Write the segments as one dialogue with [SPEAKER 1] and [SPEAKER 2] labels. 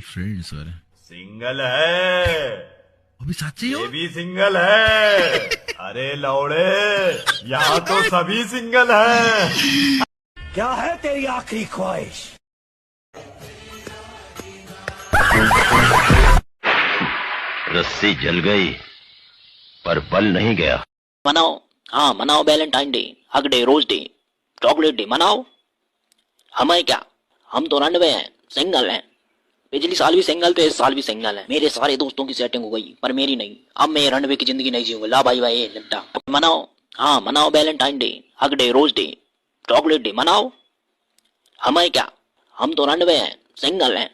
[SPEAKER 1] Friend sir
[SPEAKER 2] single है,
[SPEAKER 1] अभी सच्ची हो?
[SPEAKER 2] ये भी सिंगल है। अरे लौड़े, यहाँ तो सभी सिंगल हैं।
[SPEAKER 3] क्या है तेरी आखिरी ख्वाहिश?
[SPEAKER 4] रस्सी जल गई पर बल नहीं गया।
[SPEAKER 5] मनाओ, हाँ मनाओ, Valentine day, hug day, rose day, chocolate day मनाओ। हमें क्या, हम तो रनवे हैं, सिंगल हैं। पिछली साल भी सिंगल थे, इस साल भी सिंगल है। मेरे सारे दोस्तों की सेटिंग हो गई पर मेरी नहीं। अब मैं रनवे की जिंदगी नहीं जीऊंगा। ला भाई भाई निपटा। मनाओ, हाँ मनाओ, Valentine day, hug day, rose day, chocolate day मनाओ। हमें क्या, हम तो रनवे हैं, सिंगल हैं।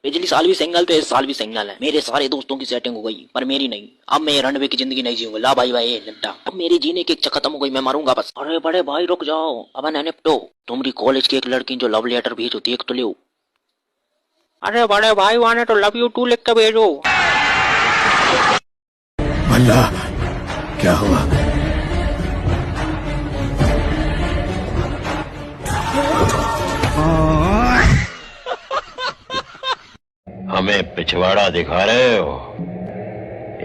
[SPEAKER 5] पिछली साल भी सिंगल थे, इस साल भी सिंगल है। मेरे सारे दोस्तों की सेटिंग हो गई पर मेरी नहीं। अब मैं रनवे की जिंदगी नहीं जीऊंगा। ला भाई भाई निपटा। अब मेरी जीने की इच्छा खत्म हो गई, मैं मारूंगा बस। अरे बड़े भाई रुक जाओ, अब न निपटो। तुम्हारी कॉलेज की एक लड़की जो लव लेटर भेजो, देख तो लो। अरे बड़े भाई वाने तो लव यू टू लिख के भेजो।
[SPEAKER 3] अल्लाह, क्या हुआ?
[SPEAKER 4] हमें पिछवाड़ा दिखा रहे हो?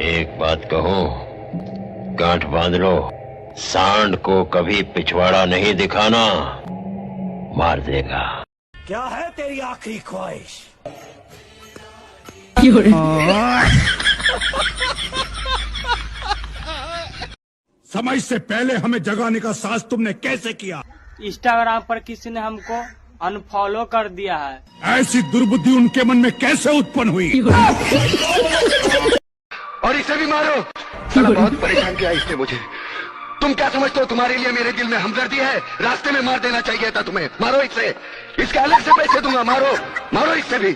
[SPEAKER 4] एक बात कहूं, गांठ बांध लो। सांड को कभी पिछवाड़ा नहीं दिखाना, मार देगा।
[SPEAKER 3] क्या है तेरी आखिरी ख्वाहिश? समय से पहले हमें जगाने का साहस तुमने कैसे किया?
[SPEAKER 6] इंस्टाग्राम पर किसी ने हमको अनफॉलो कर दिया है।
[SPEAKER 3] ऐसी दुर्बुद्धि उनके मन में कैसे उत्पन्न हुई?
[SPEAKER 7] और इसे भी मारो। साला बहुत परेशान किया इसने मुझे। तुम क्या समझते हो तुम्हारे लिए मेरे दिल में हमदर्दी है? रास्ते में मार देना चाहिए था तुम्हें। मारो इसे, इसके अलग से पैसे दूंगा। मारो मारो इससे भी।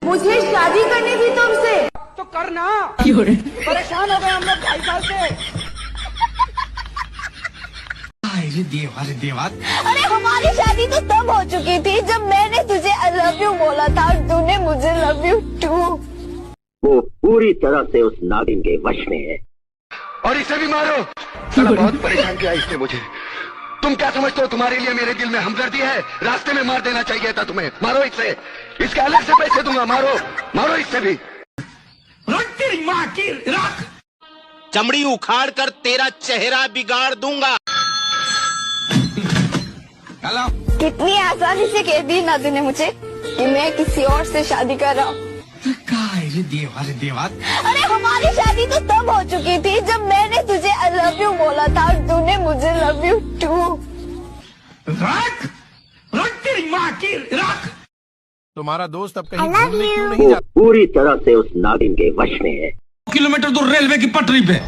[SPEAKER 8] मुझे शादी करनी थी तुमसे
[SPEAKER 6] तो करना। परेशान हो गए हम लोग 2.5 साल से।
[SPEAKER 3] अरे देवा।
[SPEAKER 8] अरे हमारी शादी तो तब हो चुकी थी जब मैंने तुझे आई लव यू बोला था और तूने मुझे लव यू टू।
[SPEAKER 4] वो पूरी तरह से उस नागिन के वश में है।
[SPEAKER 7] और इसे भी मारो। साला बहुत परेशान किया इसने मुझे। तुम क्या समझते हो तुम्हारे लिए मेरे दिल में हमदर्दी है? रास्ते में मार देना चाहिए था तुम्हें। मारो इसे, इसके अलग से पैसे दूंगा। मारो मारो इससे भी।
[SPEAKER 3] रख तेरी माँ की रख।
[SPEAKER 9] चमड़ी उखाड़ कर तेरा चेहरा बिगाड़ दूंगा।
[SPEAKER 8] कितनी आसानी से कह दी ना तूने मुझे कि मैं किसी और से शादी कर रहा हूँ।
[SPEAKER 3] देवा।
[SPEAKER 8] अरे हमारी शादी तो तब हो चुकी थी जब मैंने तुझे आई लव यू बोला था और तूने मुझे लव यू टू।
[SPEAKER 3] रख तेरी माँ की रख।
[SPEAKER 1] तुम्हारा दोस्त अब कहीं घूमने क्यों नहीं जाता?
[SPEAKER 4] पूरी तरह से उस नागिन के वश में है।
[SPEAKER 3] किलोमीटर दूर रेलवे की पटरी पे।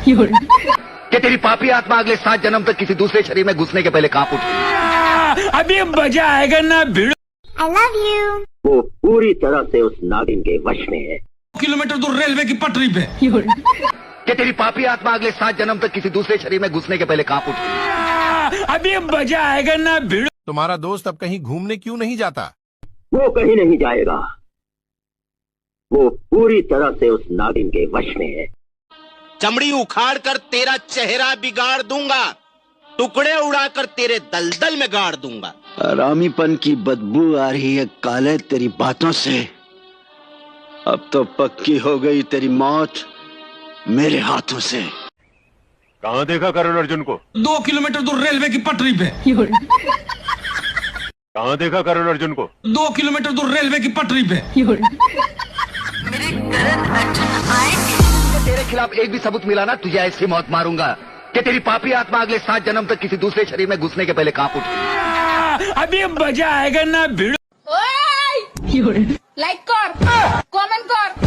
[SPEAKER 7] कि तेरी पापी आत्मा अगले 7 जन्म तक किसी दूसरे शरीर में घुसने के पहले कांप उठे।
[SPEAKER 3] अभी मजा आएगा ना भिड़ो।
[SPEAKER 8] I love you.
[SPEAKER 4] वो पूरी तरह से उस नागिन के वश में है।
[SPEAKER 3] किलोमीटर दूर रेलवे की पटरी पे।
[SPEAKER 7] कि तेरी पापी आत्मा अगले 7 जन्म तक किसी दूसरे शरीर में घुसने के पहले कांप उठे।
[SPEAKER 3] अभी मजा आएगा ना भिड़ो।
[SPEAKER 1] तुम्हारा दोस्त अब कहीं घूमने क्यों नहीं जाता?
[SPEAKER 4] वो कहीं नहीं जाएगा। वो पूरी तरह से उस नागिन के वश में है।
[SPEAKER 9] चमड़ी उखाड़ कर तेरा चेहरा बिगाड़ दूंगा। टुकड़े उड़ाकर तेरे दलदल में गाड़ दूंगा।
[SPEAKER 10] हरामीपन की बदबू आ रही है काले तेरी बातों से। अब तो पक्की हो गई तेरी मौत मेरे हाथों से।
[SPEAKER 2] कहाँ देखा करण अर्जुन को?
[SPEAKER 3] 2 किलोमीटर दूर रेलवे की पटरी पे।
[SPEAKER 2] कहाँ देखा करण अर्जुन को?
[SPEAKER 3] 2 किलोमीटर दूर रेलवे की पटरी पे।
[SPEAKER 8] मेरे करण अर्जुन आएंगे।
[SPEAKER 7] तेरे खिलाफ एक भी सबूत मिला ना, तुझे ऐसी मौत मारूंगा कि तेरी पापी आत्मा अगले 7 जन्म तक किसी दूसरे शरीर में घुसने के पहले कांप उठे।
[SPEAKER 3] अभी मजा आएगा ना भिड़ो।
[SPEAKER 8] लाइक कर, कमेंट कर।